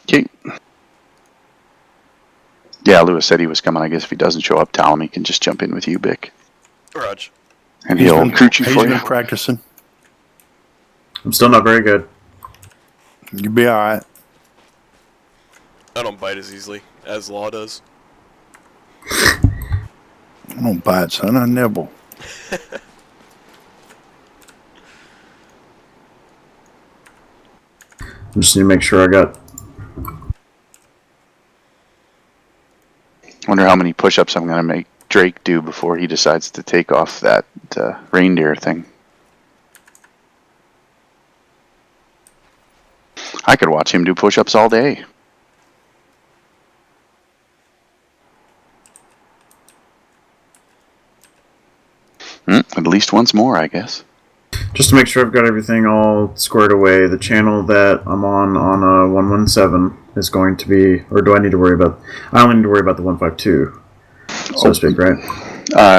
Okay. Yeah, Lewis said he was coming. I guess if he doesn't show up, tell him he can just jump in with you, Bick. Raj. And he'll crew chief for you. He's been practicing. I'm still not very good. You'll be alright. I don't bite as easily as Law does. I don't bite, son. I nibble. I just need to make sure I got... Wonder how many push-ups I'm going to make Drake do before he decides to take off that reindeer thing. I could watch him do push-ups all day. At least once more, I guess. Just to make sure I've got everything all squared away, the channel that I'm on 117 is going to be... Or do I need to worry about... I only need to worry about the 152, so to speak, right?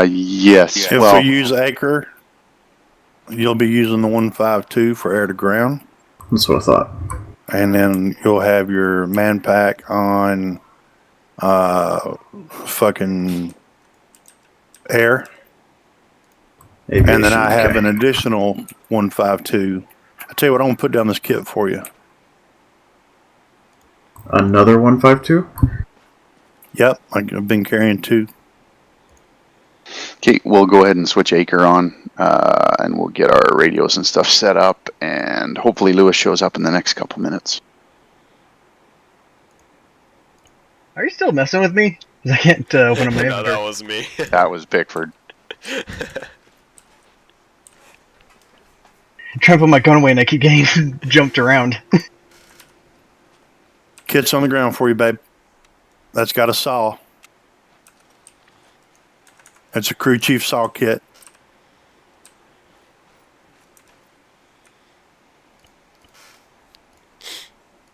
Yes. If we use Acre, you'll be using the 152 for air to ground. That's what I thought. And then you'll have your man pack on fucking air. Aviation, and then I have okay. an additional 152. I tell you what, I'm going to put down this kit for you. Another 152? Yep, I've been carrying 2. Okay, we'll go ahead and switch Acre on, and we'll get our radios and stuff set up, and hopefully Lewis shows up in the next couple minutes. Are you still messing with me? 'Cause I can't open up my No, inventory. that was me. That was Bickford. I'm trying to put my gun away and I keep getting jumped around. Kit's on the ground for you, babe. That's got a saw. It's a crew chief saw kit.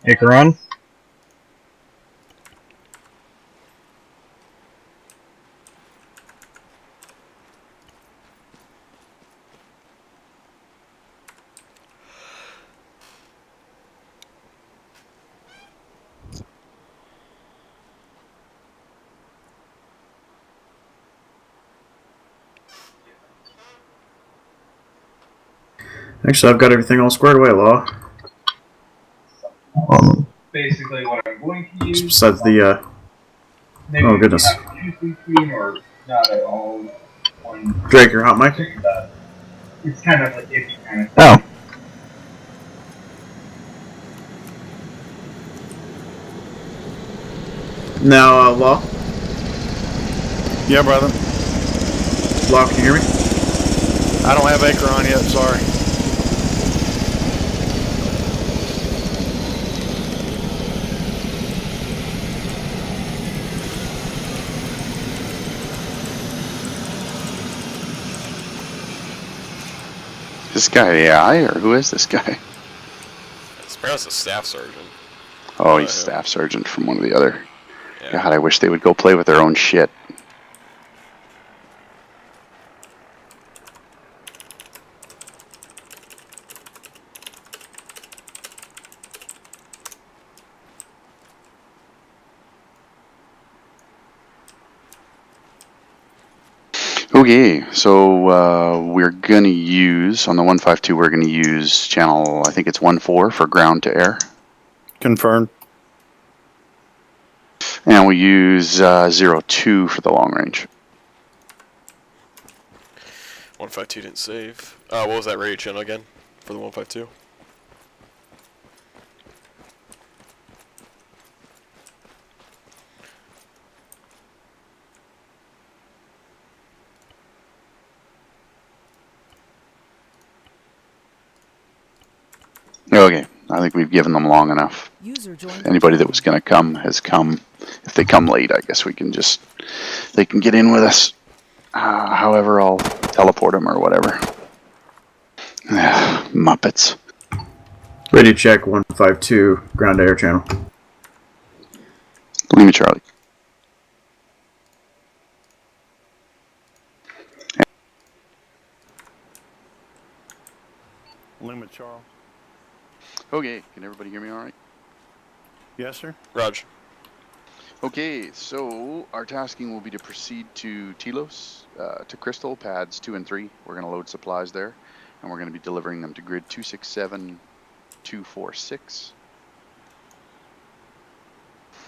Acre on. Actually, I've got everything all squared away, Law. Basically, what I'm going to use. Besides the, maybe oh, goodness. or not at all. Drake, your hot mic? It's kind of like iffy kind of thing. Oh. Now, Law? Yeah, brother. Law, can you hear me? I don't have Acre on yet, sorry. This guy AI, or who is this guy? It's pronounced a staff sergeant. Oh, he's staff sergeant from one of the other. Yeah. God, I wish they would go play with their own shit. Okay, so we're going to use, on the 152, we're going to use channel, I think it's 14 for ground to air. Confirmed. And we use 02 for the long range. 152 didn't save. What was that radio channel again for the 152? Okay, I think we've given them long enough. Anybody that was going to come has come. If they come late, I guess we can just, they can get in with us. However, I'll teleport them or whatever. Muppets. Ready to check 152, ground to air channel. Lima Charlie. Lima Charles. Okay, can everybody hear me all right? Yes, sir. Raj. Okay, so our tasking will be to proceed to Telos, to Crystal, pads 2 and 3. We're going to load supplies there, and we're going to be delivering them to grid 267246.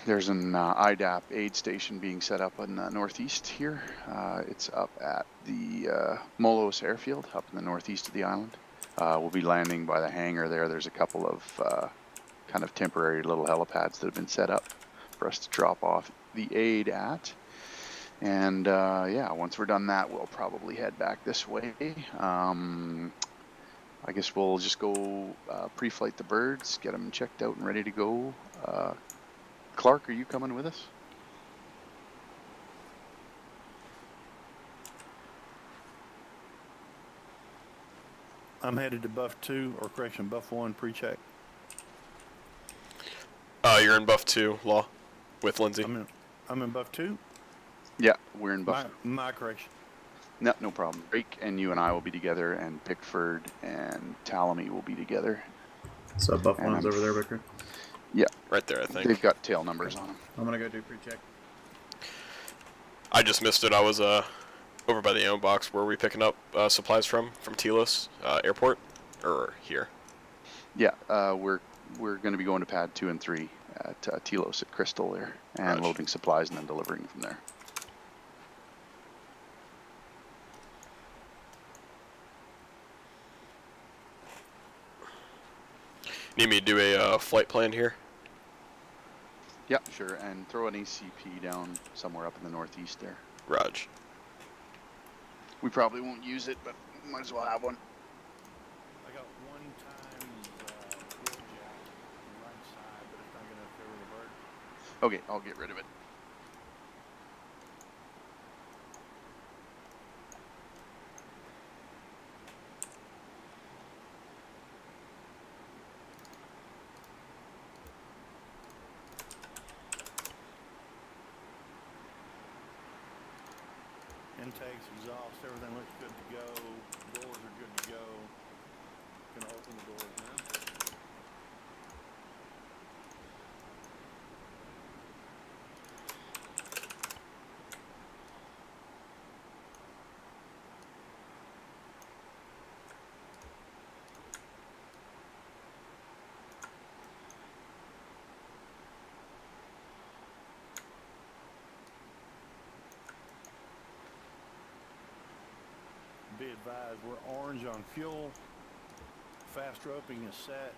There's an IDAP aid station being set up in the northeast here. It's up at the Molos airfield, up in the northeast of the island. We'll be landing by the hangar there. There's a couple of kind of temporary little helipads that have been set up for us to drop off the aid at. And yeah, once we're done that, we'll probably head back this way. I guess we'll just go pre-flight the birds, get them checked out and ready to go. Clark, are you coming with us? I'm headed to Buff 2, or correction, Buff 1 pre-check. You're in Buff 2, Law, with Lindsay. I'm in Buff 2? Yeah, we're in Buff. My correction. No problem. Drake and you and I will be together, and Pickford and Talamy will be together. So Buff And 1's over there, Vicar. Yeah, Right there, I think. they've got tail numbers on them. I'm gonna go do pre-check. I just missed it. I was over by the ammo box. Where are we picking up supplies from Telos Airport, or here? Yeah, we're going to be going to pad 2 and 3 at Telos at Crystal there, and Gotcha. loading supplies and then delivering from there. Need me to do a flight plan here? Yeah, sure, and throw an ACP down somewhere up in the northeast there. Raj. We probably won't use it, but might as well have one. I got 1 times fuel jack on the right side, but it's not going to interfere with the bird. Okay, I'll get rid of it. Intakes, exhaust, everything looks good to go. Doors are good to go. Gonna open the doors now. Be advised, we're orange on fuel. Fast roping is set.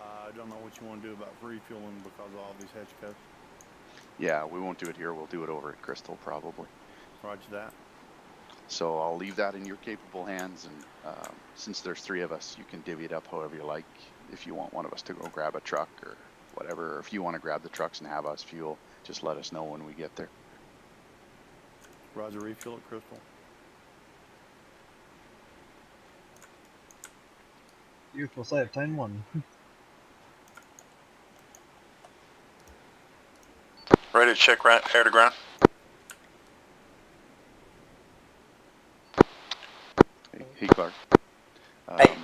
I don't know what you want to do about refueling because of all these hedge cuts. Yeah, we won't do it here. We'll do it over at Crystal probably. Roger that. So I'll leave that in your capable hands, and since there's 3 of us, you can divvy it up however you like. If you want one of us to go grab a truck or whatever, or if you want to grab the trucks and have us fuel, just let us know when we get there. Roger, refuel at Crystal. Youthful sight of time 1. Ready to check air to ground. Hey Clark. Hey.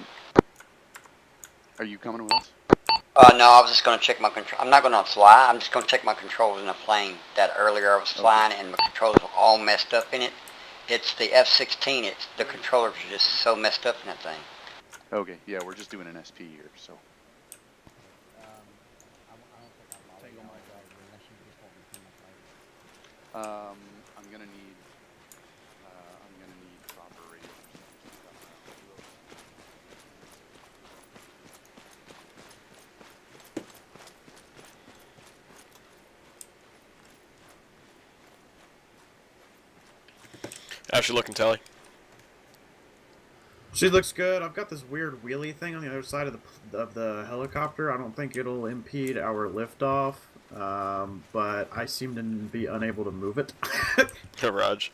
Are you coming with us? No, I was just going to check my control. I'm not going to fly. I'm just going to check my controls in a plane that earlier I was flying and my controls were all messed up in it. It's the F-16. The controllers are just so messed up in that thing. Okay, yeah, we're just doing an SP here, so. I'm gonna need proper radio. How's she looking, Tally? She looks good. I've got this weird wheelie thing on the other side of the helicopter. I don't think it'll impede our liftoff, but I seem to be unable to move it. Raj.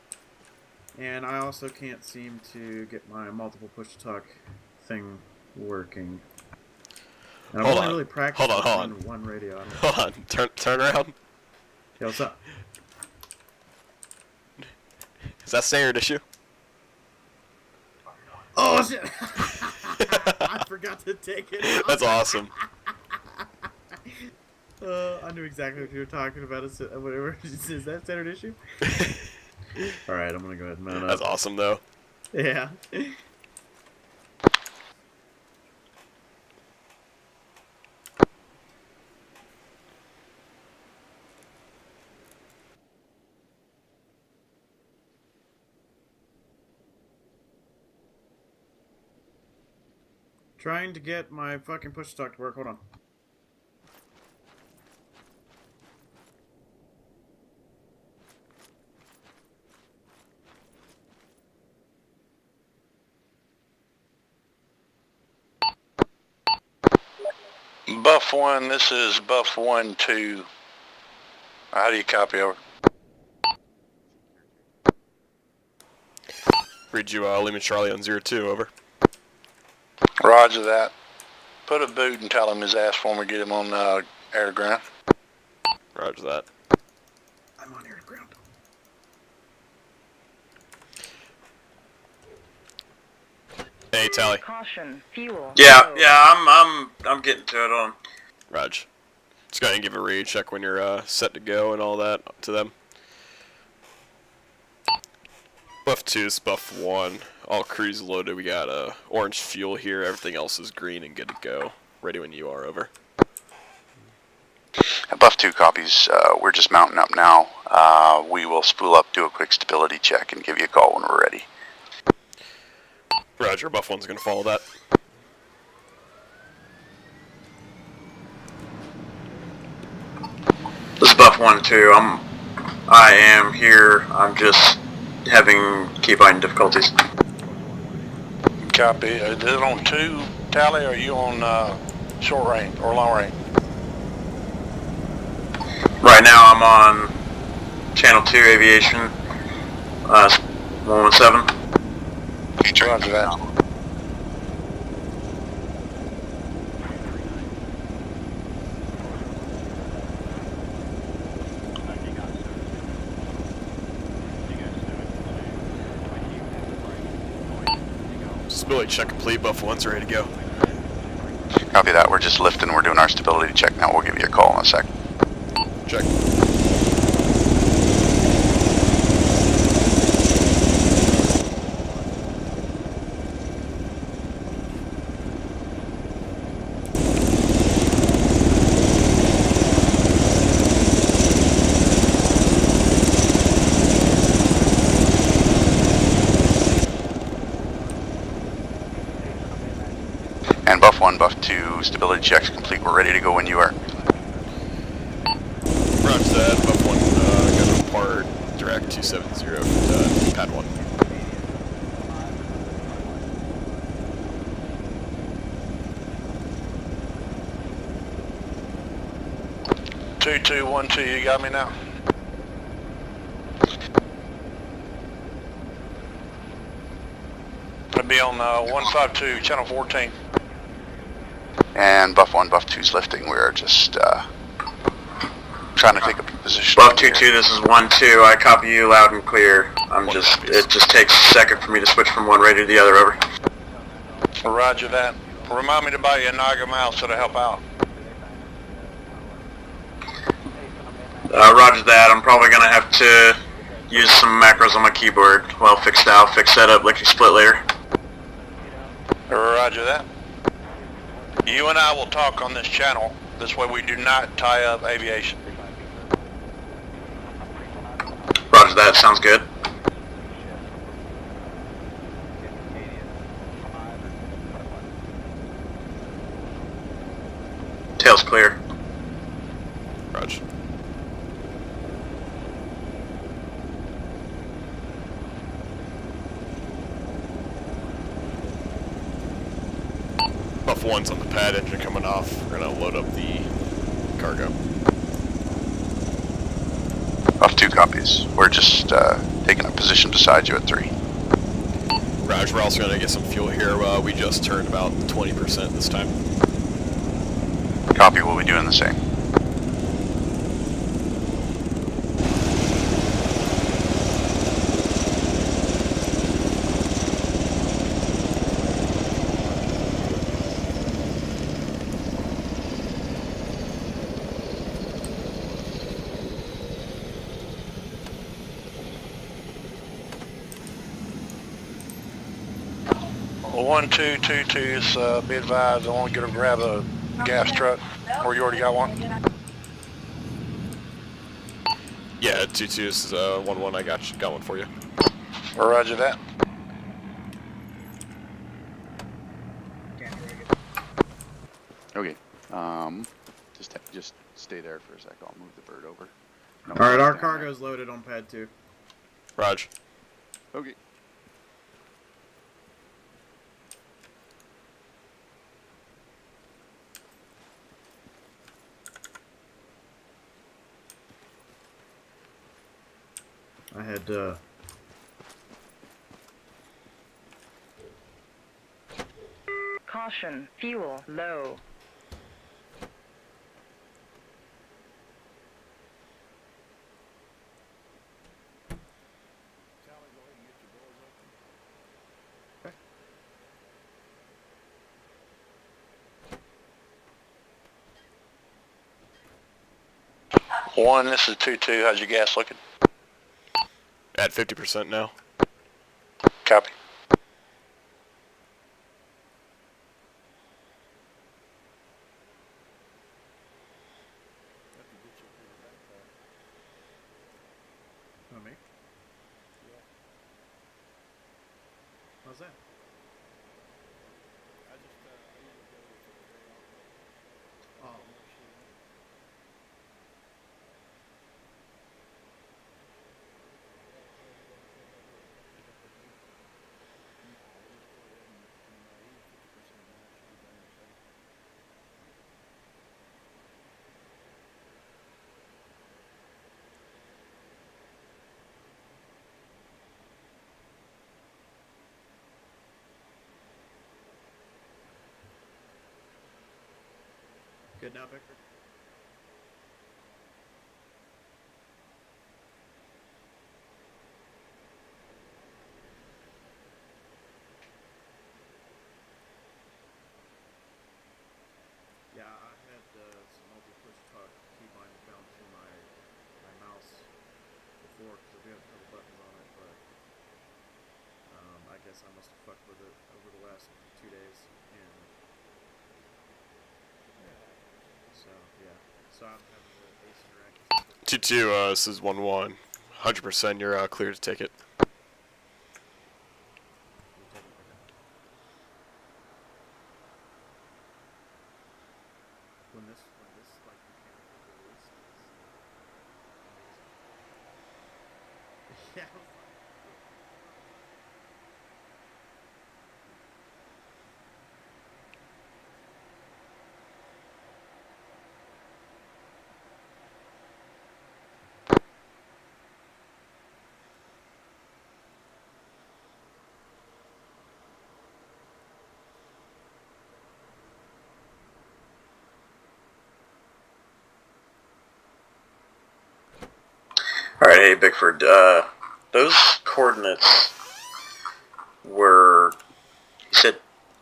And I also can't seem to get my multiple push-to-talk thing working. And I've Hold only on. really practiced Hold on. on one radio. Hold on. Turn around. Yeah, what's up? Is that standard issue? Oh shit! I forgot to take it out. That's awesome. I knew exactly what you were talking about. Whatever. Is that standard issue? Alright, I'm gonna go ahead and mount up. That's awesome, though. Yeah. Trying to get my fucking push stock to work. Hold on. Buff 1, this is Buff 1-2. How do you copy over? Read you Lima Charlie on 02, over. Roger that. Put a boot and tell him his ass for me, get him on air to ground. Roger that. I'm on air to ground. Hey, Tally. Caution, fuel. Yeah, I'm getting to it on. Raj. Just go ahead and give a read, check when you're set to go and all that to them. Buff 2 is Buff 1. All crews loaded. We got orange fuel here. Everything else is green and good to go. Ready when you are, over. Buff 2 copies. We're just mounting up now. We will spool up, do a quick stability check, and give you a call when we're ready. Roger, Buff 1's going to follow that. This is Buff 1-2. I am here. I'm just having keybind difficulties. Copy. Is it on 2, Tally, or are you on short range or long range? Right now I'm on Channel 2 Aviation, 117. Roger that. Stability check complete. Buff 1's ready to go. Copy that. We're just lifting. We're doing our stability check now. We'll give you a call in a sec. Check. And Buff 1, Buff 2, stability checks complete. We're ready to go when you are. Roger that. Buff 1 got to report direct 270 pad 1. Two, 2, 1, 2, you got me now? Gonna be on 152, channel 14. And Buff 1, Buff 2's lifting. We're just trying to take a position. Buff 2-2, this is 1-2. I copy you loud and clear. It just takes a second for me to switch from one radio to the other, over. Roger that. Remind me to buy you a Naga mouse so to help out. Roger that. I'm probably gonna have to use some macros on my keyboard. Well, fixed out, fix that up, lickety split later. Roger that. You and I will talk on this channel. This way we do not tie up aviation. Roger that, sounds good. Tail's clear. Roger. Buff 1's on the pad, engine coming off. We're going to load up the cargo. Buff 2 copies. We're just taking a position beside you at 3. Raj, we're also going to get some fuel here. We just turned about 20% this time. Copy, we'll be doing the same. Well, 1222 is be advised. I want to grab a gas truck, or you already got one. Yeah, 22 is 1-1. I got one for you. Roger that. Okay. Just stay there for a sec. I'll move the bird over. No, All right, our stand cargo's loaded on pad 2. Raj. there. Okay. I had Caution, fuel low. Sally, go ahead and get your doors open. One, this is 22. How's your gas looking? At 50% now. Copy. Have to get you a bigger backpack. oh, me. Yeah. How's that? I usually go with a very Oh, more shit in it. Just go ahead and even 50% now should be damn safe. good now, Victor. Yeah, I had some multi-push talk keybind bound to my mouse before because I do have a couple buttons on it, but I guess I must have fucked with it over the last 2 days, and so yeah, so I'm having the ace interaction. 2-2, this is 1-1. 100%, you're clear to take it. When this like mechanical release is amazing. Yeah. I was like, all right, hey Bickford, those coordinates were, he said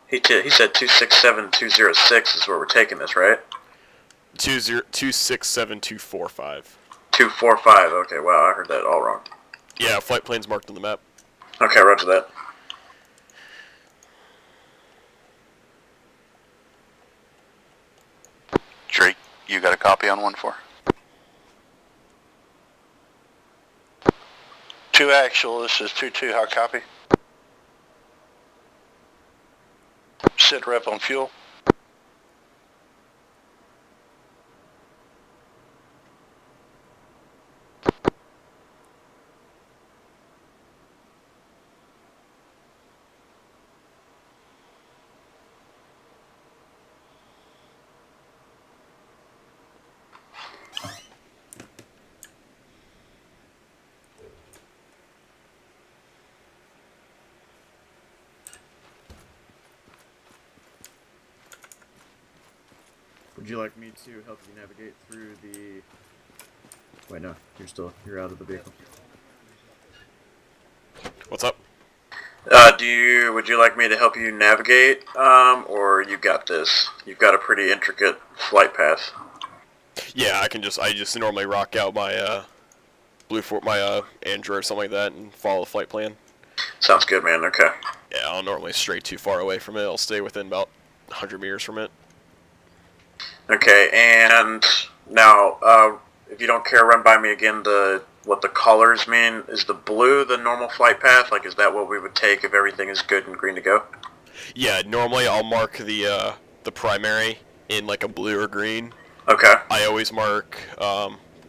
267206 is where we're taking this, right? 267-245. 245. Okay, wow, I heard that all wrong. Yeah, flight plane's marked on the map. Okay, roger that. Drake, you got a copy on 1-4? 2 actual, this is 22. Hard copy. Sit rep on fuel. Would you like me to help you navigate through the... Wait, no, you're out of the vehicle. What's up? Would you like me to help you navigate, or you got this? You've got a pretty intricate flight path. Yeah, I just normally rock out my my Android or something like that and follow the flight plan. Sounds good, man. Okay. Yeah, I don't normally stray too far away from it. I'll stay within about 100 meters from it. Okay, and now, if you don't care, run by me again what the colors mean. Is the blue the normal flight path? Like, is that what we would take if everything is good and green to go? Yeah, normally I'll mark the primary in like a blue or green. Okay. I always mark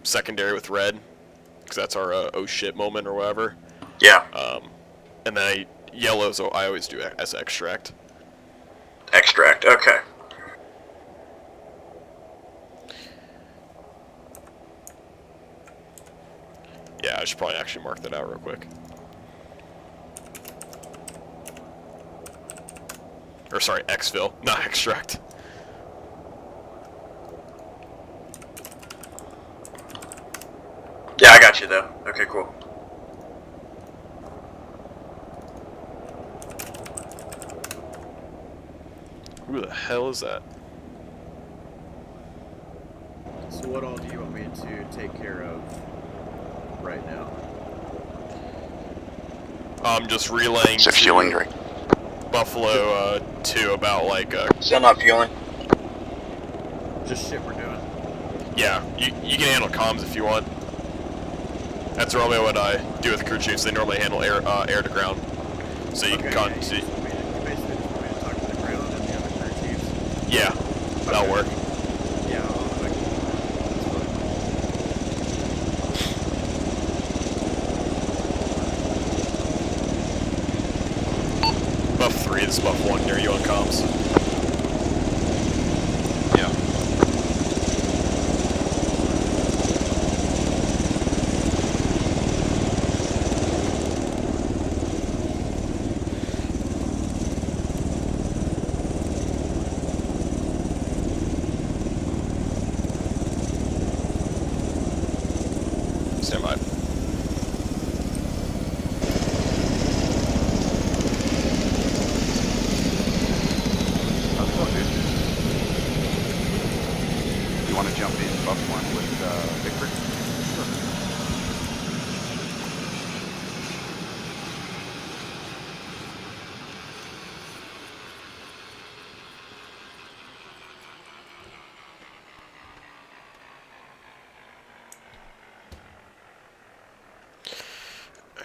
secondary with red, because that's our oh shit moment or whatever. Yeah. And then yellows I always do as extract. Extract, okay. Yeah, I should probably actually mark that out real quick. Or sorry, exfil, not extract. Yeah, I got you though. Okay, cool. Who the hell is that? So what all do you want me to take care of right now? I'm just relaying Is it fueling drink? Buffalo 2 about like Still not fueling. Just shit we're doing. yeah, you can handle comms if you want. That's normally what I do with crew chiefs. They normally handle air to ground, so you can You basically just want me to talk to the ground and the other crew chiefs. Yeah, that'll work. Yeah, that's fine. Buff 3, this is Buff 1 near you on comms. Yeah. Stand by. You want to jump in buff 1 with Victor?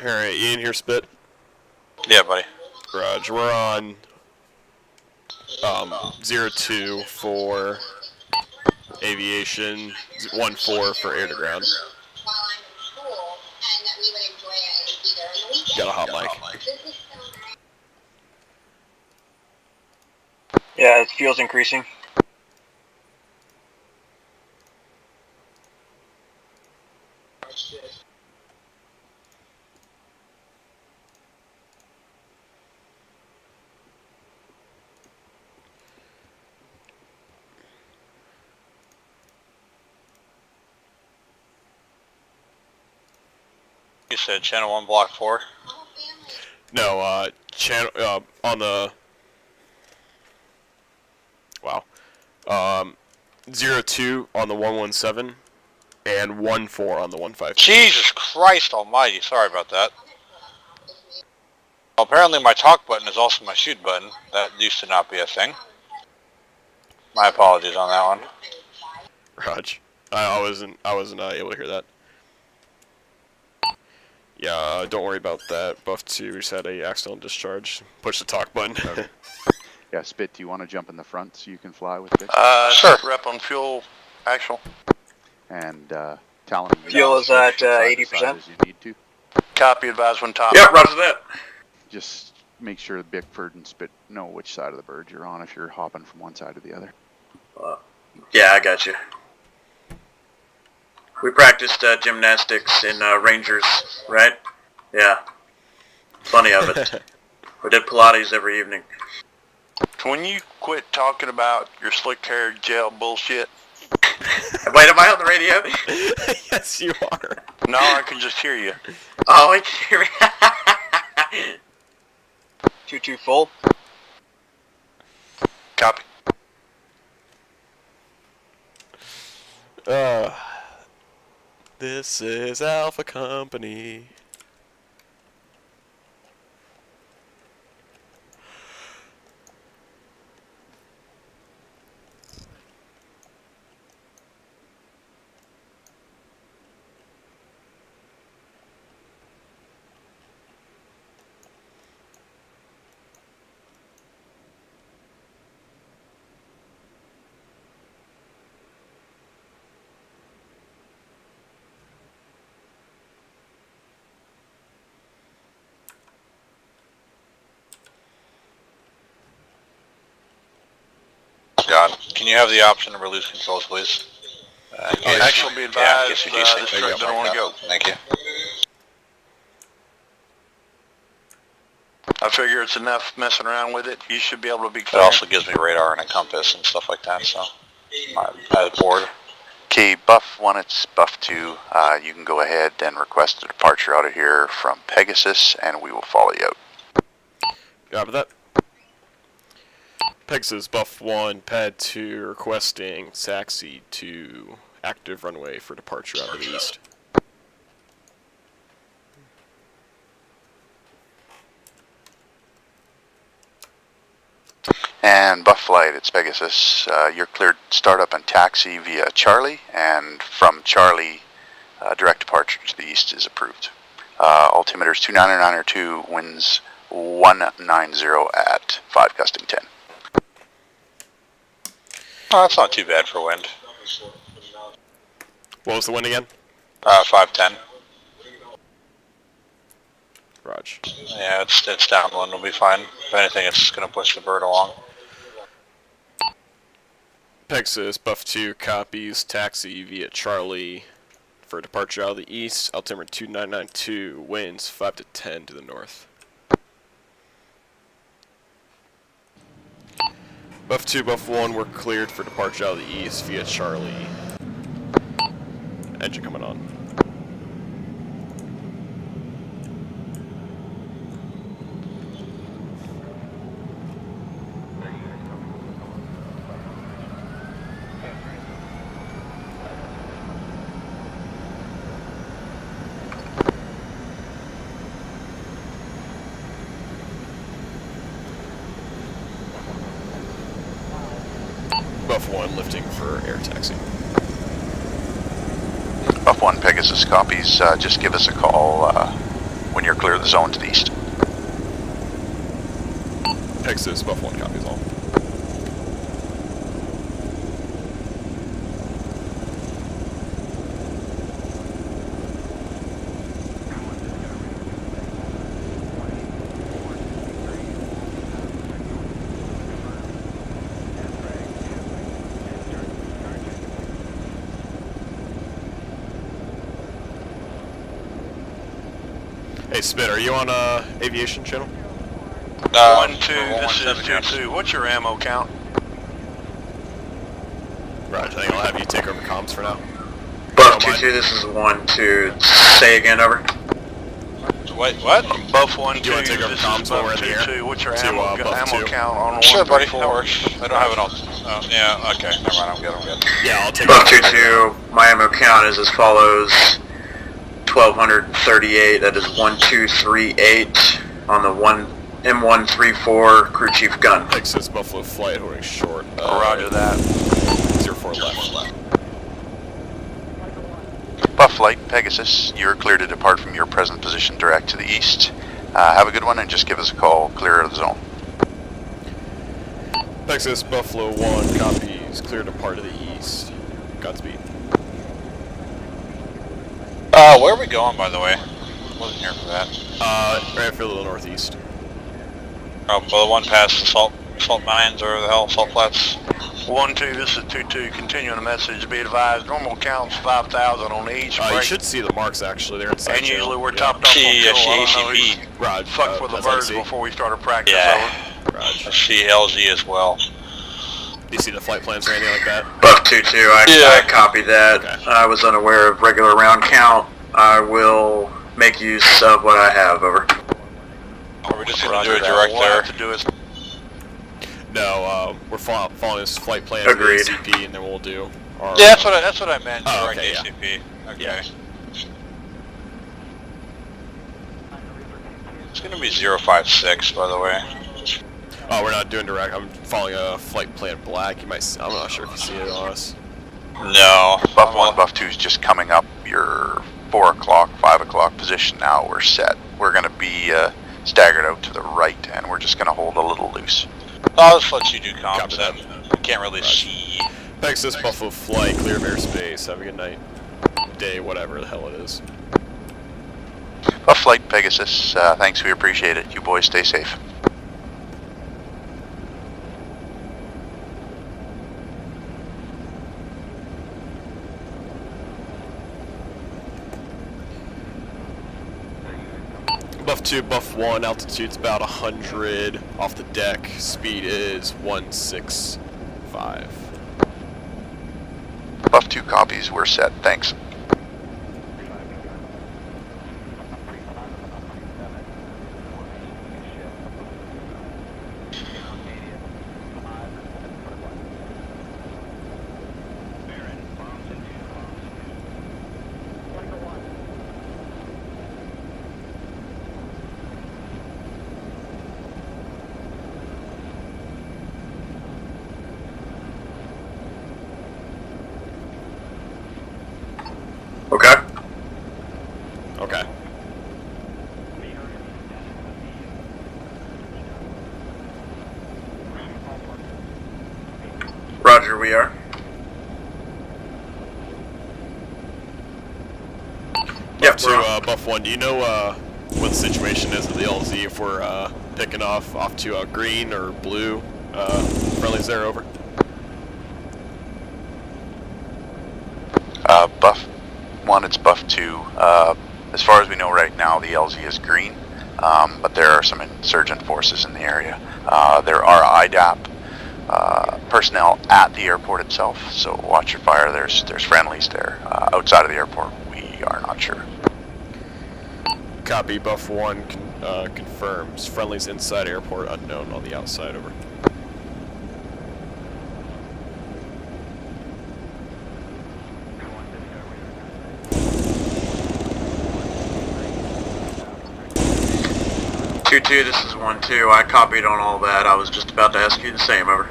Alright, you in here, Spit? Yeah, buddy. Raj, we're on 02 for aviation, 14 for air to ground. Got a hot mic. Yeah, it fuel's increasing. You said channel 1, block 4? No, channel, on the, wow, 02 on the 117 and 14 on the 152. Jesus Christ almighty, sorry about that. Well, apparently my talk button is also my shoot button. That used to not be a thing. My apologies on that one. Raj, I wasn't able to hear that. Yeah, don't worry about that. Buff 2 just had a accidental discharge. Push the talk button. Okay. Yeah, Spit, do you want to jump in the front so you can fly with Victor? Sure. Rep on fuel, actual. And Talon, Fuel is at, switch side to 80%. side as you need to. Copy, advise when top. Yep, roger that. Just make sure Bickford and Spit know which side of the bird you're on if you're hopping from one side to the other. Yeah, I got you. We practiced gymnastics in Rangers, right? Yeah. Plenty of it. We did Pilates every evening. Can you quit talking about your slick hair gel bullshit? Wait, am I on the radio? Yes, you are. No, I can just hear you. Oh, I can hear 2-2 full. Copy. This is Alpha Company. Can you have the option to release controls, please? Actually, be advised, this There you truck go, don't want to go. Thank you. I figure it's enough messing around with it. You should be able to be It clear. also gives me radar and a compass and stuff like that, so I'm bored. Okay, Buff 1, it's Buff 2. You can go ahead and request a departure out of here from Pegasus, and we will follow you out. Copy that. Pegasus, Buff 1, Pad 2, requesting taxi to active runway for departure out of the east. And Buff Flight, it's Pegasus. You're cleared startup and taxi via Charlie, and from Charlie, direct departure to the east is approved. Altimeter's 2992, winds 190 at 5 gusting 10. Oh, that's not too bad for wind. What was the wind again? 510. Raj. Yeah, it's downwind, will be fine. If anything, it's just going to push the bird along. Pegasus, Buff 2, copies, taxi via Charlie for departure out of the east, altimeter 2992, winds 5 to 10 to the north. Buff 2, Buff 1, we're cleared for departure out of the east via Charlie. Engine coming on. Buff 1 lifting for air taxi. Buff 1, Pegasus copies. Just give us a call when you're clear of the zone to the east. Pegasus, Buff 1 copies all. Hey, Spit, are you on aviation channel? 1-2, this is 2-2. What's your ammo count? Right, I think I'll have you take over comms for now. Buff 2-2, this is 1-2. Say again, over. Wait, what? Buff 1-2, Do you want to take over this comms is while we're Buff in the air? 2-2. What's your To, ammo Buff 2. count on Sure, buddy, that 134? works. I don't have it all. Oh, yeah, okay, never mind, I'm good. Yeah, I'll take Buff over. 2-2, my ammo count is as follows. 1238, that is 1238 on the M134 crew chief gun. Pegasus, Buffalo Flight, holding short. Roger that. 04 left. Buff Flight, Pegasus, you're clear to depart from your present position direct to the east. Have a good one and just give us a call clear of the zone. Pegasus, Buffalo 1, copies, clear to depart to the east. Godspeed. Where are we going, by the way? Wasn't here for that. Right for the northeast. Well, the one past the salt mines or the hell, salt flats. 1-2, this is 2-2. Continuing the message. Be advised, normal count's 5,000 on each You break. should see the marks actually. They're inside. And usually we're yeah. topped off on fuel. I don't know CACP. who's Raj, fucked with the that's all you birds see? before we started practice. Yeah. Raj. CLG as well. Do you see the flight plans or anything like that? Buff 2-2, I copied that. Okay. I was unaware of regular round count. I will make use of what I have, over. Are we just going to Roger do a that. direct We'll there? have to do is No, we're following this flight plan Agreed. with ACP, and then we'll do our... Yeah, that's what I meant. Oh, direct okay, yeah. ACP. Okay. Yeah. It's going to be 056, by the way. Oh, we're not doing direct. I'm following a flight plan black. You might see, I'm not sure if you see it on us. No. Buff 1, Buff 2 is just coming up your 4 o'clock, 5 o'clock position now. We're set. We're going to be staggered out to the right, and we're just going to hold a little loose. I'll just let you do comms Copy then. that. I can't really see. Pegasus, Buffalo Flight, clear of airspace. Have a good night. Day, whatever the hell it is. Buff Flight, Pegasus, thanks, we appreciate it. You boys stay safe. Buff 2, Buff 1, altitude's about 100 off the deck, speed is 165. Buff 2 copies, we're set, thanks. Okay. Okay. Roger, we are. Buff 2, Buff 1, do you know what the situation is at the LZ if we're picking off to green or blue friendlies there, over? Buff 1, it's Buff 2. As far as we know right now, the LZ is green, but there are some insurgent forces in the area. There are IDAP personnel at the airport itself, so watch your fire. There's friendlies there. Outside of the airport, we are not sure. Copy, Buff 1 confirms. Friendlies inside airport, unknown on the outside, over. Two, this is 1-2. I copied on all that. I was just about to ask you the same, over.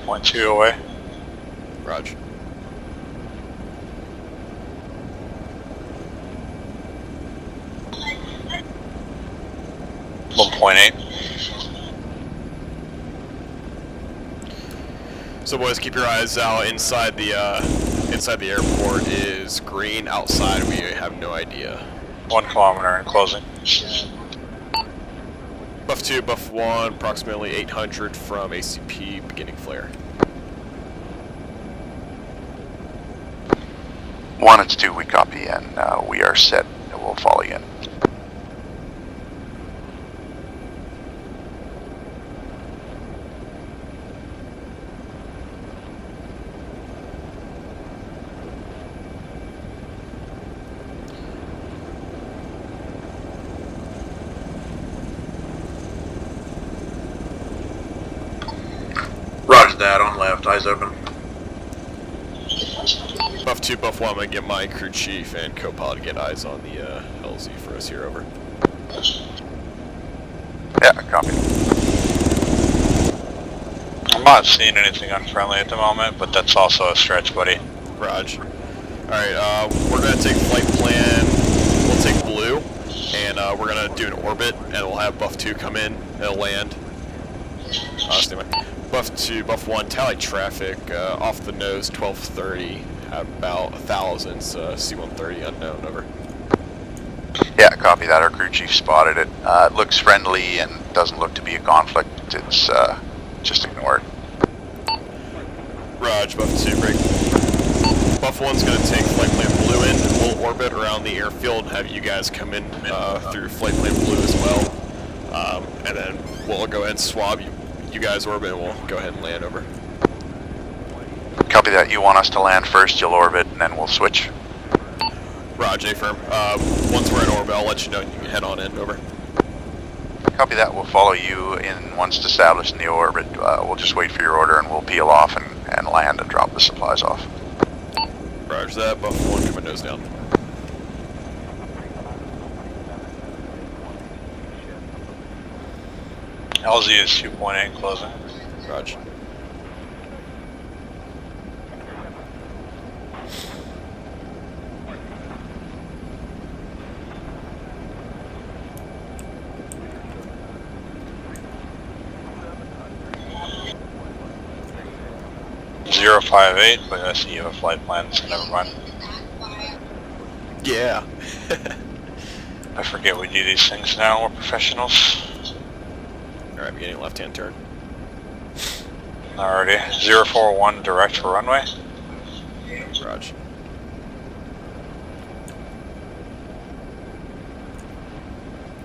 .2 away. Roger. .8. So boys, keep your eyes out. Inside the airport is green. Outside we have no idea. 1 kilometer and closing. Buff 2, Buff 1, approximately 800 from ACP, beginning flare. 1, it's 2, we copy, and we are set. We'll follow you in. Roger that, on left, eyes open. Buff 2, Buff 1, I'm going to get my crew chief and co-pilot to get eyes on the LZ for us here, over. Yeah, copy. I'm not seeing anything unfriendly at the moment, but that's also a stretch, buddy. Raj. Alright, we're going to take flight plan, we'll take blue, and we're going to do an orbit, and we'll have Buff 2 come in, and it'll land. Buff 2, Buff 1, tally traffic, off the nose, 1230, about 1,000, C-130 unknown, over. Yeah, copy that. Our crew chief spotted it. It looks friendly and doesn't look to be a conflict. It's just ignore it. Raj, Buff 2, break. Buff 1's going to take flight plan blue in, and we'll orbit around the airfield and have you guys come in through flight plan blue as well. And then we'll go ahead and swab you guys orbit, and we'll go ahead and land, over. Copy that. You want us to land first, you'll orbit, and then we'll switch. Raj, A-firm. Once we're in orbit, I'll let you know and you can head on in, over. Copy that. We'll follow you in once established in the orbit. We'll just wait for your order and we'll peel off and land and drop the supplies off. Raj that. Buff 1, coming nose down. LZ is 2.8 closing. Raj. 058, but I see you have a flight plan, so never mind. Yeah. I forget we do these things now, we're professionals. Alright, beginning left-hand turn. Alrighty, 041 direct for runway. Roger.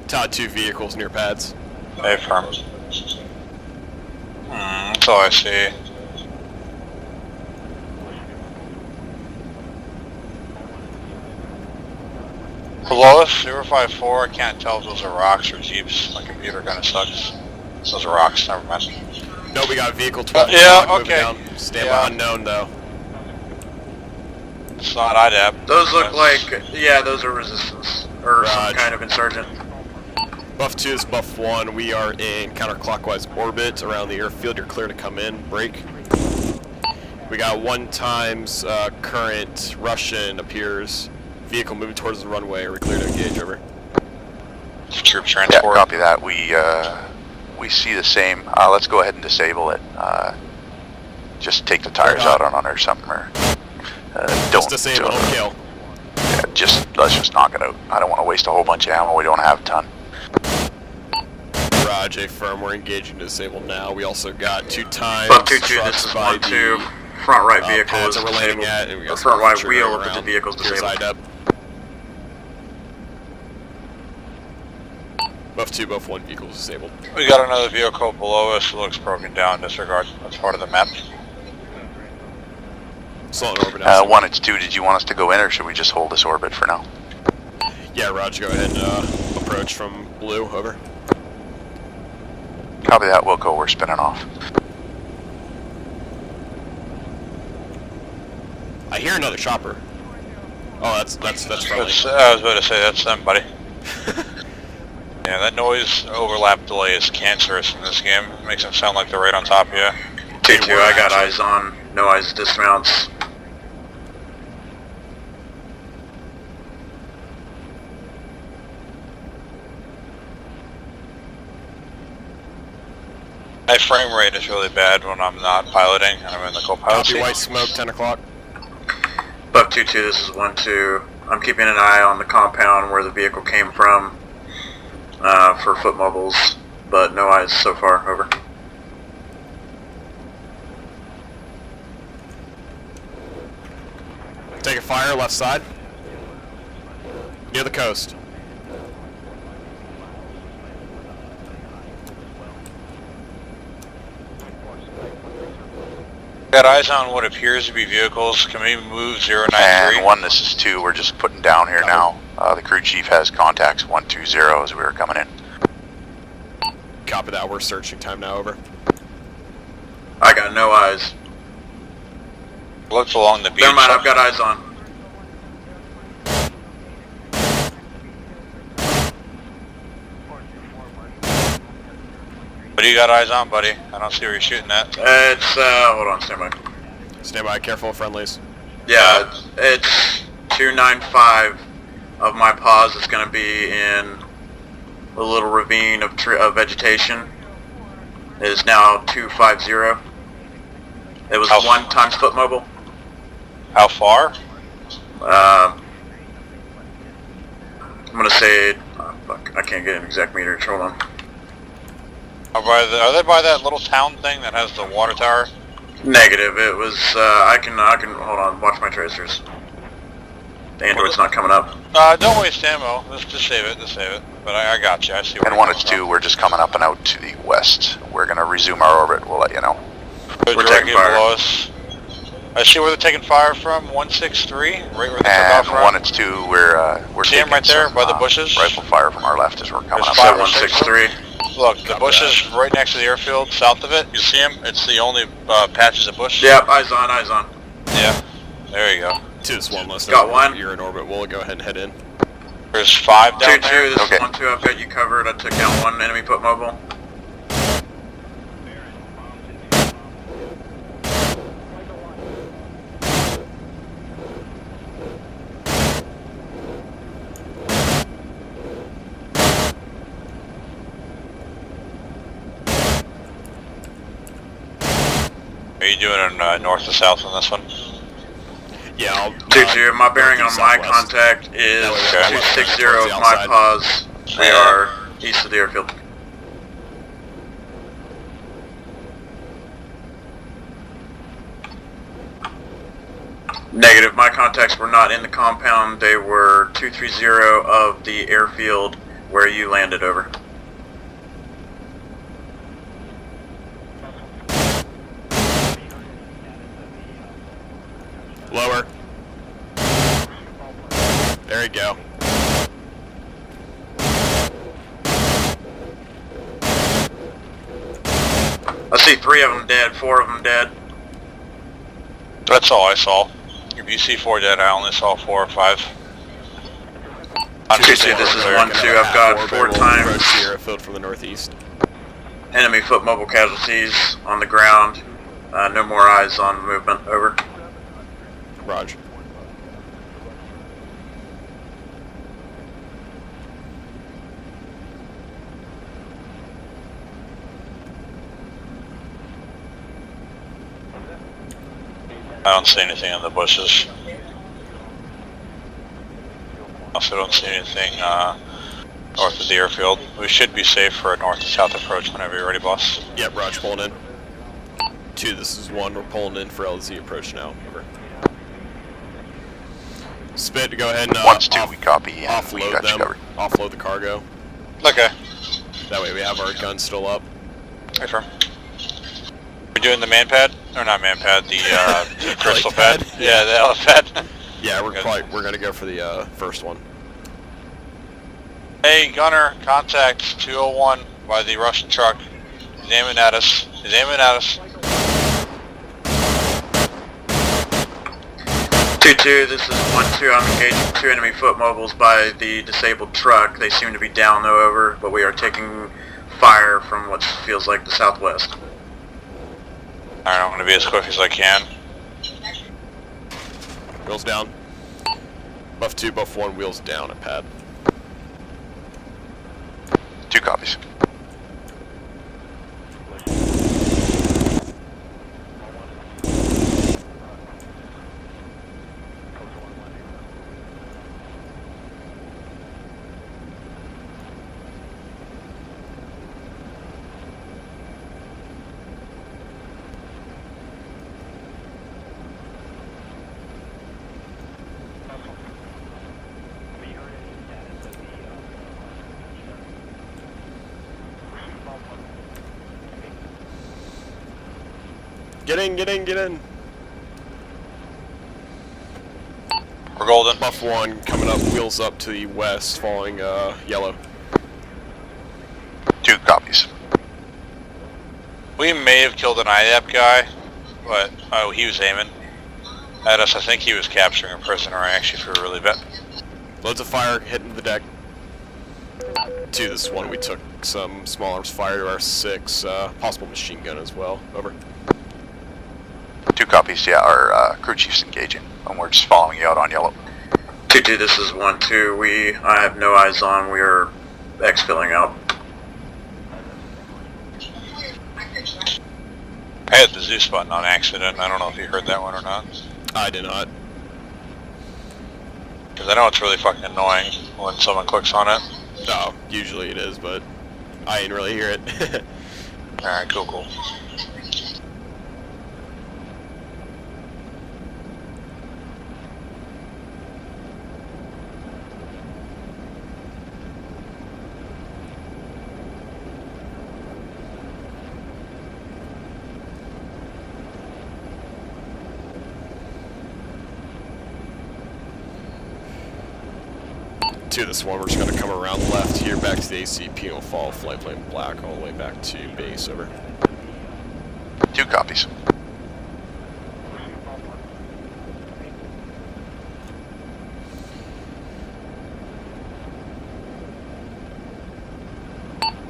Todd, 2 vehicles near pads. A firm. That's all I see. Below us, 054, I can't tell if those are rocks or jeeps. My computer kinda sucks. Those are rocks, never mind. No, we got vehicle 12. Yeah, moving okay. Down. Stand by unknown though. It's not IDAP. Those look like, yeah, those are resistance. Or some Raj. kind of insurgent. Buff 2 is Buff 1. We are in counterclockwise orbit around the airfield. You're clear to come in. Break. We got 1 times current Russian appears. Vehicle moving towards the runway. Are we clear to engage? Over. Troop transport. Yeah, copy that. We see the same. Let's go ahead and disable it. Just take the tires out on it or something, or Just disable. Don't kill. Yeah, let's just knock it out. I don't want to waste a whole bunch of ammo. We don't have a ton. Raj, A firm. We're engaging to disable now. We also got 2 times. Buff 2-2, this is 1-2. Front right vehicle is pads that we're landing disabled. at, and we got Front right some wheel around. of the vehicle's Here's disabled. IDAP. Buff 2, Buff 1 vehicles disabled. We got another vehicle below us. It looks broken down. Disregard. That's part of the map. Slow in orbit now. 1, it's 2. Did you want us to go in, or should we just hold this orbit for now? Yeah, Raj, go ahead and approach from blue. Over. Copy that. We'll go. We're spinning off. I hear another chopper. Oh, that's friendly. I was about to say, that's them, buddy. Yeah, that noise overlap delay is cancerous in this game. It makes it sound like they're right on top of you. 2-2, I got eyes on. No eyes dismounts. My frame rate is really bad when I'm not piloting and I'm in the co-pilot Copy seat. white smoke, 10 o'clock. Buff 2-2, this is 1-2. I'm keeping an eye on the compound where the vehicle came from for foot mobiles, but no eyes so far. Over. Take a fire, left side. Near the coast. Got eyes on what appears to be vehicles. Can we move 093? And 1, this is 2. We're just putting down here now. The crew chief has contacts 120 as we were coming in. Copy that. We're searching. Time now. Over. I got no eyes. Looks along the beach. Never mind, I've got eyes on. What do you got eyes on, buddy? I don't see where you're shooting at. It's, hold on, stand by. Stand by. Careful of friendlies. Yeah, it's 295 of my pause is going to be in a little ravine of vegetation. It is now 250. It was 1 times foot mobile. How far? I'm going to say, oh, fuck, I can't get an exact meter. Hold on. Are they by that little town thing that has the water tower? Negative. It was. I can. Hold on. Watch my tracers. The Android's not coming up. Don't waste ammo. Just save it. Just save it. But I got you. I see. And 1, it's 2. We're just coming up and out to the west. We're gonna resume our orbit. We'll let you know. We're taking fire. Below us. I see where they're taking fire from. 163. Right where they took And off from. 1, it's 2. We're See him taking right there some, by the bushes? rifle fire from our left as we're coming There's up. 163. Look, the bushes right next to the airfield, south of it. You see them? It's the only patches of bush. Yep. Eyes on. Eyes on. Yeah. There you go. 2 is 1 less. Got 1. You're in orbit. We'll go ahead and head in. There's 5 down 2-2. there. This Okay. is 1-2. I've got you covered. I took down 1 enemy foot mobile. Are you doing it north to south on this one? Yeah, I'll... 2-2, my bearing on northeast, my southwest. contact is That way we have 260 towards of the my outside. pause. We are east of the airfield. Negative, my contacts were not in the compound. They were 230 of the airfield where you landed over. Lower. There you go. I see 3 of them dead, 4 of them dead. That's all I saw. If you see 4 dead, I only saw 4 or 5. 2-2, this is 1-2. I've got 4 times Approach the airfield from the northeast. enemy foot mobile casualties on the ground. No more eyes on movement. Over. Roger. I don't see anything in the bushes. Also don't see anything north of the airfield. We should be safe for a north to south approach whenever you're ready, boss. Yep, Roger, pulling in. 2, this is 1. We're pulling in for LZ approach now. Over. Spit, go ahead and 1-2, we copy. And we offload got you them. covered. Offload the cargo. Okay. That way we have our guns still up. Hey, firm. We're doing the man pad? Or not man pad, the crystal pad? Yeah, the helipad. Yeah, we're gonna go for the first one. Hey, gunner, contact 201 by the Russian truck. He's aiming at us. He's aiming at us. 2-2, this is 1-2. I'm engaging 2 enemy foot mobiles by the disabled truck. They seem to be down though, over, but we are taking fire from what feels like the southwest. Alright, I'm gonna be as quick as I can. Wheels down. Buff 2, buff 1, wheels down at pad. 2 copies. Get in, get in, get in. We're golden. Buff 1 coming up, wheels up to the west, following yellow. 2 copies. We may have killed an IDAP guy, but oh, he was aiming at us. I think he was capturing a prisoner actually for a really bad. Loads of fire hitting the deck. 2, this is 1. We took some small arms fire to our 6, possible machine gun as well. Over. 2 copies, yeah, our crew chief's engaging, and we're just following you out on yellow. 2-2, this is 1-2. I have no eyes on. We are exfilling out. I had the Zeus button on accident. I don't know if you heard that one or not. I did not. Because I know it's really fucking annoying when someone clicks on it. No, usually it is, but I didn't really hear it. Alright, cool, cool. To this one, we're just going to come around left here, back to the ACP, and we'll follow flight plane black all the way back to base. Over. 2 copies.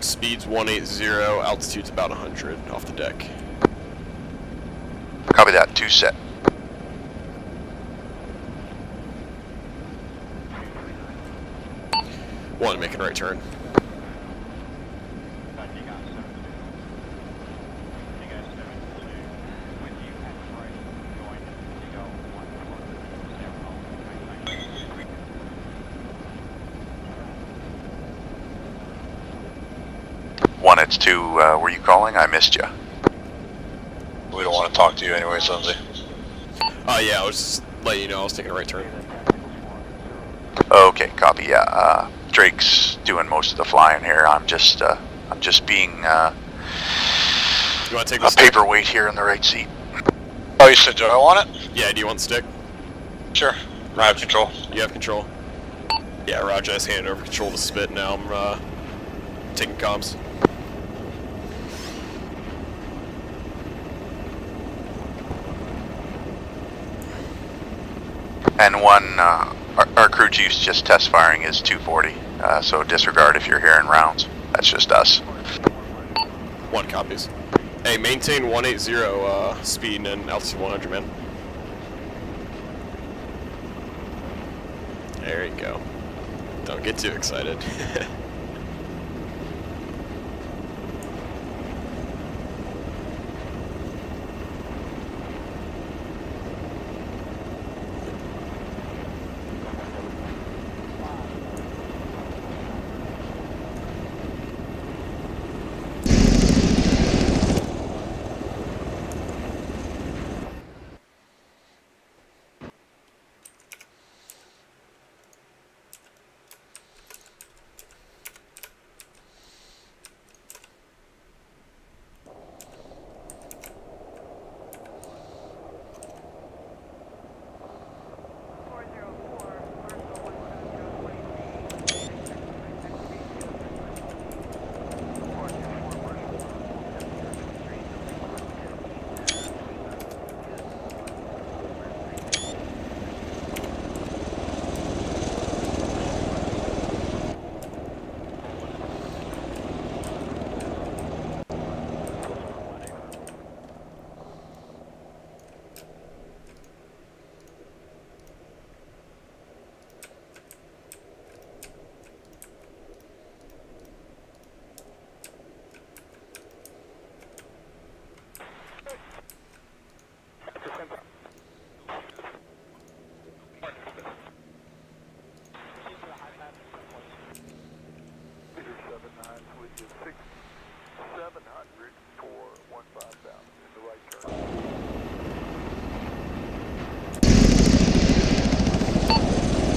Speed's 180, altitude's about 100 off the deck. Copy that, 2 set. One, making right turn. it's 2, were you calling? I missed you. We don't want to talk to you anyways, Lindsay. Yeah, I was just letting you know I was taking a right turn. Okay, copy, yeah. Drake's doing most of the flying here. I'm just being, You want to take the a stick? paperweight here in the right seat. Oh, you said do I want it? Yeah, do you want the stick? Sure. I have control. You have control. Yeah, Roger, I just handed over control to Spit. Now I'm taking comms. And 1, our crew chief's just test firing his 240, so disregard if you're hearing rounds. That's just us. 1 copies. Hey, maintain 180 speed and altitude 100, man. There you go. Don't get too excited.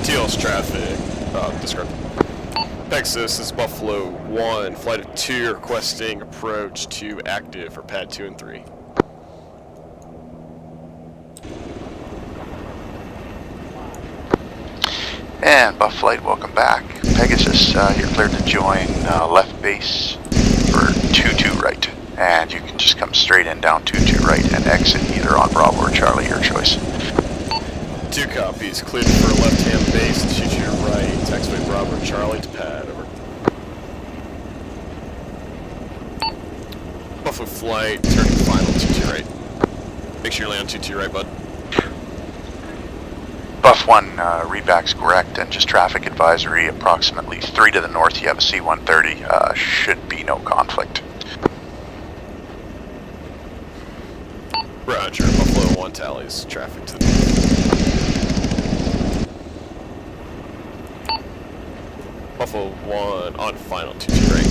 TL's traffic. Describe. Texas is Buffalo 1, flight of 2 requesting approach to active for pad 2 and 3. And Buff Flight, welcome back. Pegasus, you're cleared to join left base for 2-2 right. And you can just come straight in down 2-2 right and exit either on Bravo or Charlie, your choice. 2 copies, cleared for left-hand base, 2-2 right, taxiway Bravo Charlie to pad, over. Buffalo Flight, turning final 2-2 right. Make sure you land on 2-2 right, bud. Buff 1, readback's correct, and just traffic advisory, approximately 3 to the north, you have a C-130, should be no conflict. Roger, Buffalo 1 tallies, traffic to the north. Buffalo 1 on final 2-2 right.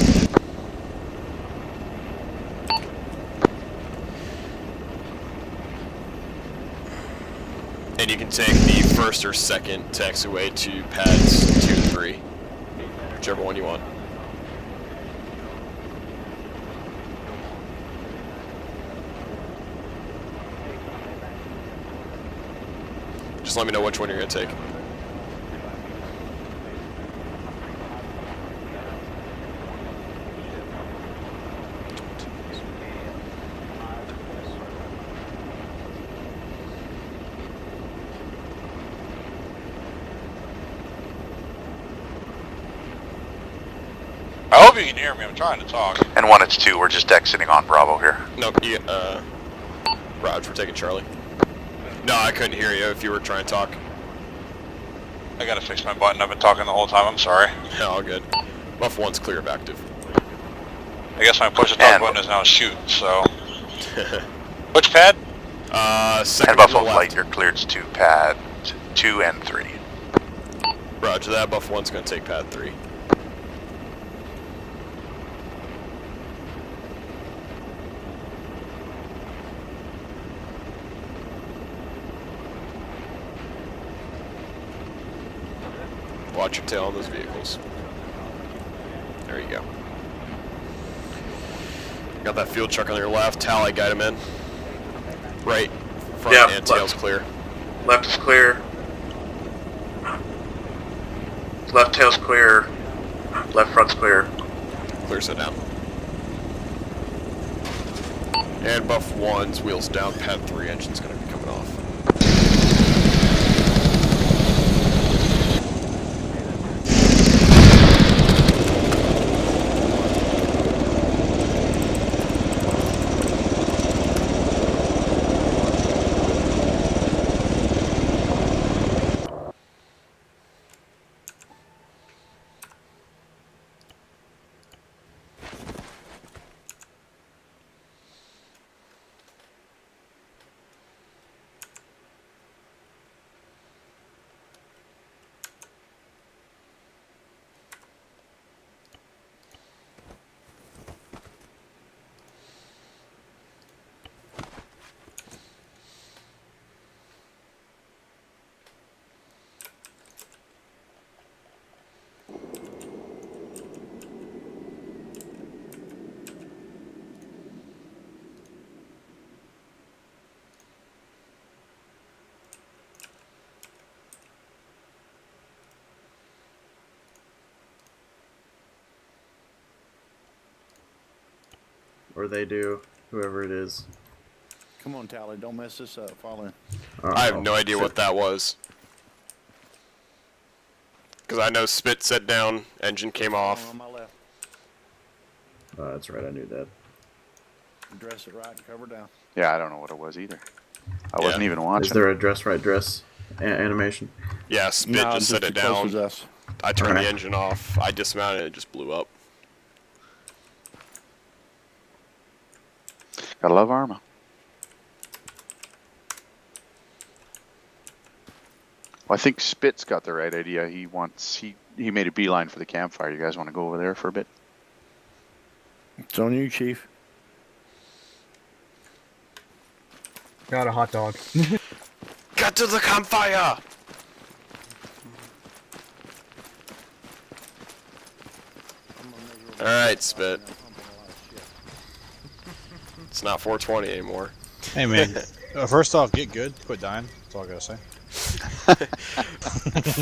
And you can take the first or second taxiway to pads 2 and 3, whichever one you want. Just let me know which one you're going to take. I hope you can hear me. I'm trying to talk. And 1, it's 2, we're just exiting on Bravo here. No, Raj, we're taking Charlie. No, I couldn't hear you if you were trying to talk. I gotta fix my button. I've been talking the whole time. I'm sorry. No, all good. Buff 1's clear of active. I guess my push to talk button is now shoot, so. Which pad? Second And Buffalo to the Flight, left. you're cleared to pad 2 and 3. Roger that, Buff 1's going to take pad 3. Watch your tail on those vehicles. There you go. Got that fuel truck on your left. Tally, guide him in. Right. Front Yeah, and tail's clear. Left is clear. Left tail's clear. Left front's clear. Clear, sit down. And buff 1's wheels down. Pad 3 engine's going to be coming off. Or they do, whoever it is. Come on, Tally, don't mess this up. Fall in. I have no idea what that was. Because I know Spit set down, engine came off. On my left. That's right, I knew that. Dress it right and cover down. Yeah, I don't know what it was either. I wasn't even Is watching. there a dress right dress animation? Yeah, Spit just set it down. I turned the engine off. I dismounted and it just blew up. Gotta love Arma. Well, I think Spit's got the right idea. He made a beeline for the campfire. You guys want to go over there for a bit? It's on you, Chief. Got a hot dog. Get to the campfire! Alright, Spit. It's not 420 anymore. Hey man, first off, get good, quit dying. That's all I gotta say.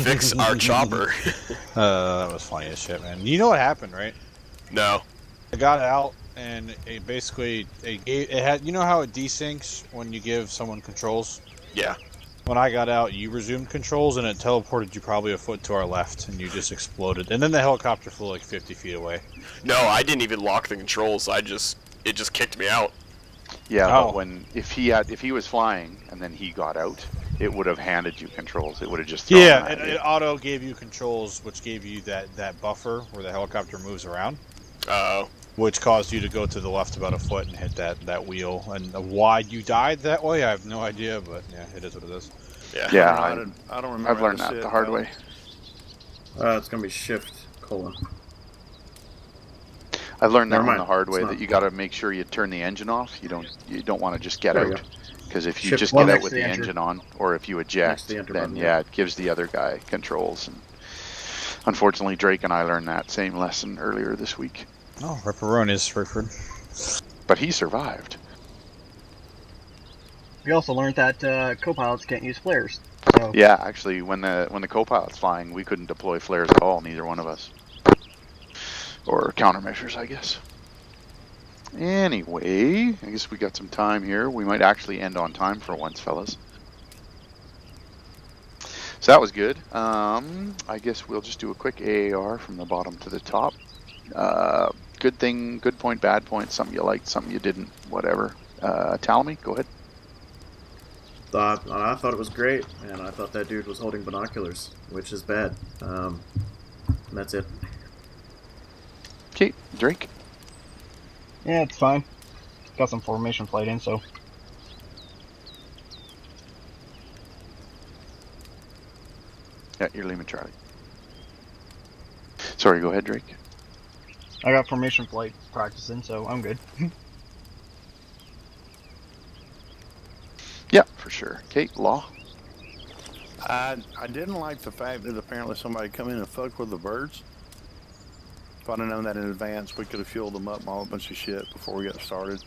Fix our chopper. That was funny as shit, man. You know what happened, right? No. I got out and it basically it had. You know how it desyncs when you give someone controls? Yeah. When I got out, you resumed controls and it teleported you probably a foot to our left, and you just exploded. And then the helicopter flew like 50 feet away. No, I didn't even lock the controls. It just kicked me out. Yeah, but if he was flying and then he got out, it would have handed you controls. It would have just thrown Yeah, them at you. it auto gave you controls, which gave you that buffer where the helicopter moves around. Oh. Which caused you to go to the left about a foot and hit that wheel. And why you died that way, I have no idea, but yeah, it is what it is. Yeah. Yeah, I don't remember. I've learned that the hard way. It's gonna be shift : I've learned that Never one mind. the hard way, It's that not. you got to make sure you turn the engine off. You don't want to just get There you out, because if you Shift just one get out next with to the the enter. engine on, or if you Next eject, to the enter then button, yeah, it gives the other guy controls. And unfortunately, Drake and I learned that same lesson earlier this week. Oh, Ripperonis, Rickford. But he survived. We also learned that co-pilots can't use flares. So Yeah, actually, when the co-pilot's flying, we couldn't deploy flares at all. Neither one of us. Or countermeasures, I guess. Anyway, I guess we got some time here. We might actually end on time for once, fellas. So that was good. I guess we'll just do a quick AAR from the bottom to the top. Good thing, good point, bad point, something you liked, something you didn't, whatever. Talmy, go ahead. I thought it was great, and I thought that dude was holding binoculars, which is bad. And that's it. Okay, Drake. yeah, it's fine. Got some formation flight in, so Yeah, you're Lehman Charlie. Sorry, go ahead, Drake. I got formation flight practicing, so I'm good. Yeah, for sure. Okay, Law. I didn't like the fact that apparently somebody come in and fucked with the birds. If I'd have known that in advance, we could have fueled them up and all a bunch of shit before we got started.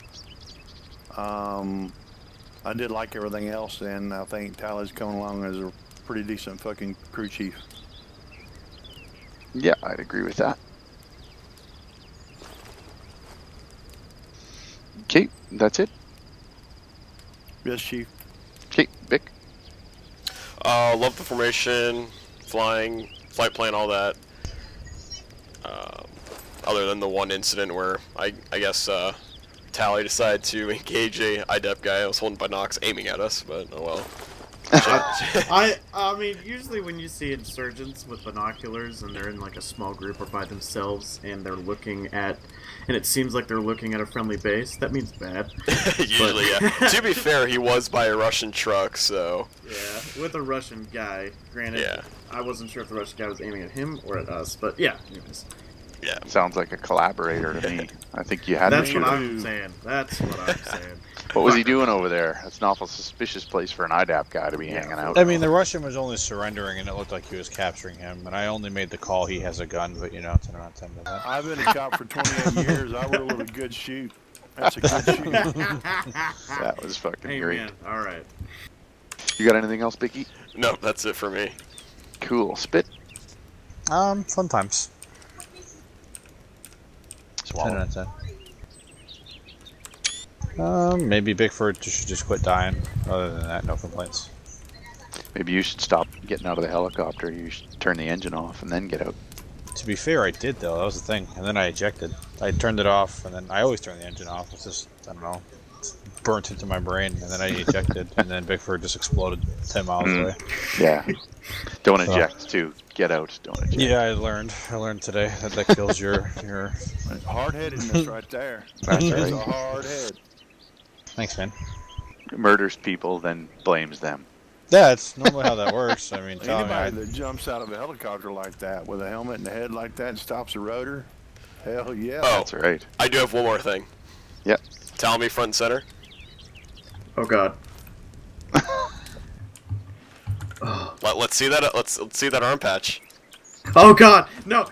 I did like everything else, and I think Tyler's coming along as a pretty decent fucking crew chief. Yeah, I'd agree with that. Okay, that's it. Yes, Chief. Okay, Vic. Love the formation, flying, flight plan, all that. Other than the one incident where I guess Tally decided to engage a IDEP guy that was holding binocs aiming at us, but oh well. I mean, usually when you see insurgents with binoculars and they're in like a small group or by themselves and they're looking at, and it seems like they're looking at a friendly base, that means bad. Usually, yeah. To be fair, he was by a Russian truck, so. Yeah, with a Russian guy. Granted, yeah. I wasn't sure if the Russian guy was aiming at him or at us, but yeah, anyways. Yeah. Sounds like a collaborator to me. I think you had That's to what shoot I'm him. saying. That's what I'm saying. What was he doing over there? That's an awful suspicious place for an IDAP guy to be hanging out. I mean, the Russian was only surrendering, and it looked like he was capturing him. And I only made the call he has a gun, but you know, 10 out of 10 to that. I've been a cop for 28 years. I rule with a good shoot. That's a good shoot. That was fucking Hey, great. man. All right. You got anything else, Bicky? No, that's it for me. Cool. Spit. Fun times. 10 Swallow. out of 10. Maybe Bigford should just quit dying. Other than that, no complaints. Maybe you should stop getting out of the helicopter. You should turn the engine off and then get out. To be fair, I did though. That was the thing. And then I ejected. I turned it off, and then I always turn the engine off. It's just, I don't know, it's burnt into my brain. And then I ejected, and then Bigford just exploded 10 miles away. Yeah. Don't eject too. Get out. Don't eject. Yeah, I learned today that kills your. Hard-headedness right there. That's That's right. a hard head. Thanks, man. Murders people, then blames them. Yeah, it's normally how that works. I mean, tell me. Anybody that jumps out of a helicopter like that with a helmet and a head like that and stops a rotor, hell yeah. Oh, That's right. I do have one more thing. Yep. Tell me front and center. Oh God. Let's see that. Let's see that arm patch. Oh God, no!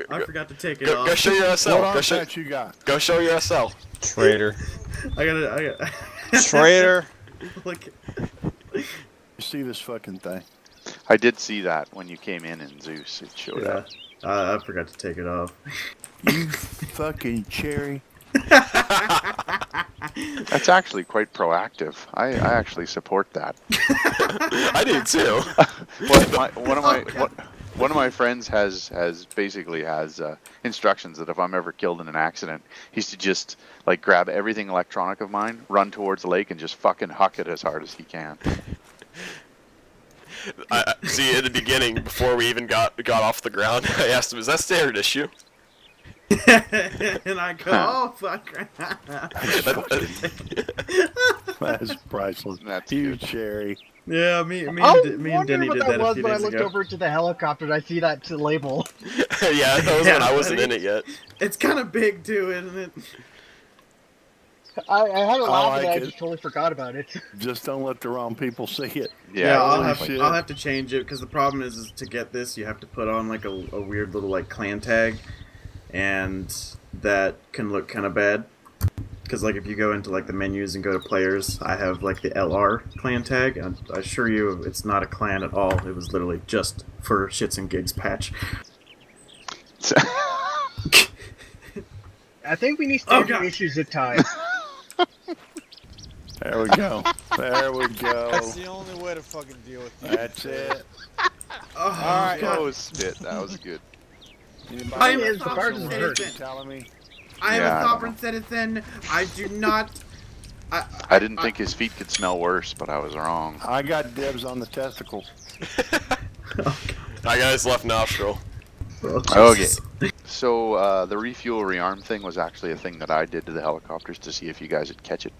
I forgot to take it off. Go show your SL. What arm patch you got? Go show your SL. Traitor. I got Traitor. Look. You see this fucking thing? I did see that when you came in Zeus. It showed up. I forgot to take it off. You fucking cherry. That's actually quite proactive. I actually support that. I do too. One of my friends has instructions that if I'm ever killed in an accident, he's to just like grab everything electronic of mine, run towards the lake, and just fucking huck it as hard as he can. I see, in the beginning, before we even got off the ground, I asked him, "Is that standard issue?" And I go, oh fuck. That's priceless. That's you good. cherry. Yeah, me and Denny did that a few when I days looked ago. over to the helicopter and I see that label. Yeah, that was when I wasn't buddy. in it yet. It's kind of big too, isn't it? I had a laugh like and I it. just totally forgot about it. Just don't let the wrong people see it. Yeah, I'll shit. have to change it because the problem is to get this you have to put on like a weird little like clan tag, and that can look kind of bad. Because like if you go into like the menus and go to players, I have like the LR clan tag, and I assure you it's not a clan at all. It was literally just for shits and gigs patch. I think we need standard God. issue zip ties. There we go. There we go. That's the only way to fucking deal with you. That's it. Oh, Alright. God. Oh, spit. That was good. I'm Is a the bird sovereign is hurt. citizen. Telling me. I am Yeah, I a don't sovereign citizen. I do not. I didn't think his feet could smell worse, but I was wrong. I got dibs on the testicles. I got his left nostril. Okay. So the refuel rearm thing was actually a thing that I did to the helicopters to see if you guys would catch it.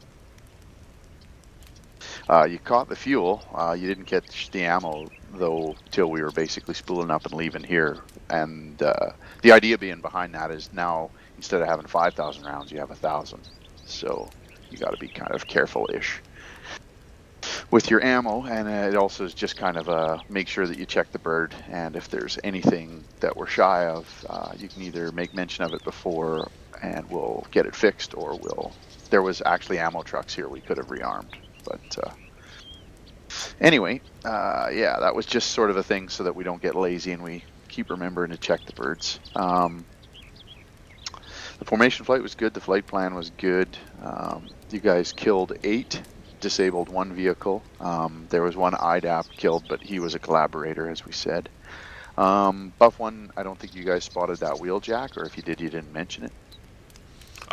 You caught the fuel. You didn't catch the ammo though till we were basically spooling up and leaving here. And the idea being behind that is now instead of having 5,000 rounds, you have 1,000. So you got to be kind of careful-ish. with your ammo, and it also is just kind of make sure that you check the bird, and if there's anything that we're shy of, you can either make mention of it before and we'll get it fixed, or there was actually ammo trucks here we could have rearmed, but anyway, yeah, that was just sort of a thing so that we don't get lazy and we keep remembering to check the birds. The formation flight was good, the flight plan was good. You guys killed 8, disabled 1 vehicle. There was 1 IDAP killed, but he was a collaborator, as we said. Buff 1, I don't think you guys spotted that wheeljack, or if you did, you didn't mention it.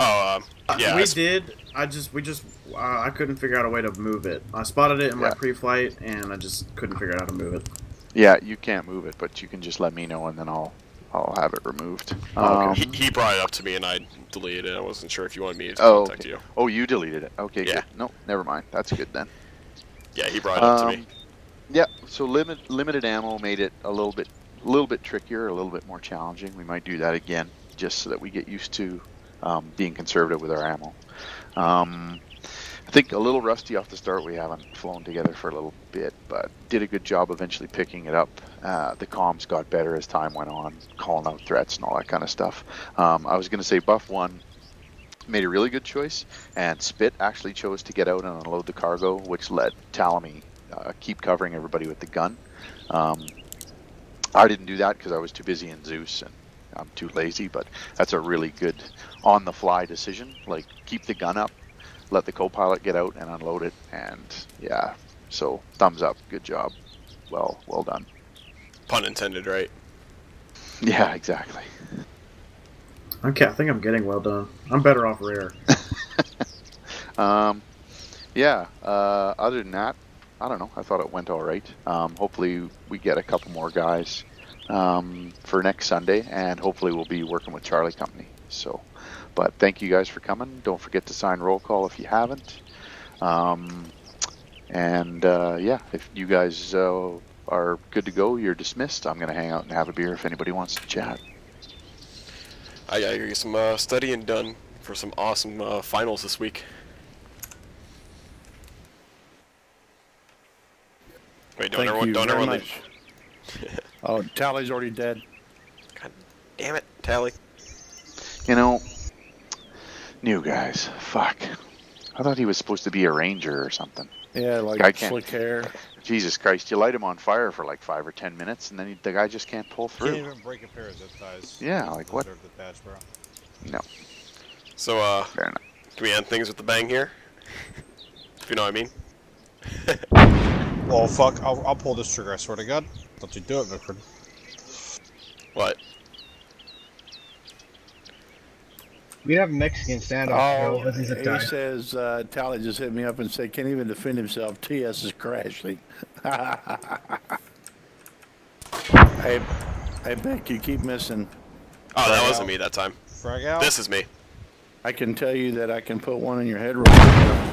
Oh, yeah. We did. I couldn't figure out a way to move it. I spotted it in my pre-flight, and I just couldn't figure out how to move it. Yeah, you can't move it, but you can just let me know, and then I'll have it removed. He brought it up to me, and I deleted it. I wasn't sure if you wanted me to contact you. Oh, you deleted it. Okay, yeah. Good. No, never mind. That's good then. Yeah, he brought it up to me. Yeah, so limited ammo made it a little bit trickier, a little bit more challenging. We might do that again, just so that we get used to being conservative with our ammo. I think a little rusty off the start. We haven't flown together for a little bit, but did a good job eventually picking it up. The comms got better as time went on, calling out threats and all that kind of stuff. I was going to say Buff 1 made a really good choice, and Spit actually chose to get out and unload the cargo, which let Talamy keep covering everybody with the gun. I didn't do that because I was too busy in Zeus and I'm too lazy, but that's a really good on-the-fly decision. Like, keep the gun up, let the co-pilot get out and unload it, and yeah, so thumbs up, good job, well done. Pun intended, right? Yeah, exactly. Okay, I think I'm getting well done. I'm better off rare. Yeah, other than that, I don't know, I thought it went all right. Hopefully we get a couple more guys for next Sunday, and hopefully we'll be working with Charlie Company. So, but thank you guys for coming. Don't forget to sign roll call if you haven't. Yeah, if you guys are good to go, you're dismissed. I'm going to hang out and have a beer if anybody wants to chat. I gotta get some studying done for some awesome finals this week. Wait, don't everyone leave. Oh, Tally's already dead. God damn it, Tally. You know, new guys, fuck. I thought he was supposed to be a ranger or something. Yeah, like slick hair. Jesus Christ, you light him on fire for like 5 or 10 minutes, and then the guy just can't pull through. Can't even break a pair of zip ties. Yeah, like what? The patch, bro. No. So, fair enough. Can we end things with the bang here? If you know what I mean. Well, fuck, I'll pull this trigger, I swear to God. Don't you do it, Vickford. What? We'd have a Mexican standoff. Oh, he says, Tally just hit me up and said, can't even defend himself. TS is crashing. Hey, Beck, you keep missing. Oh, that wasn't me that time. Frag out. This is me. I can tell you that I can put one in your head real quick.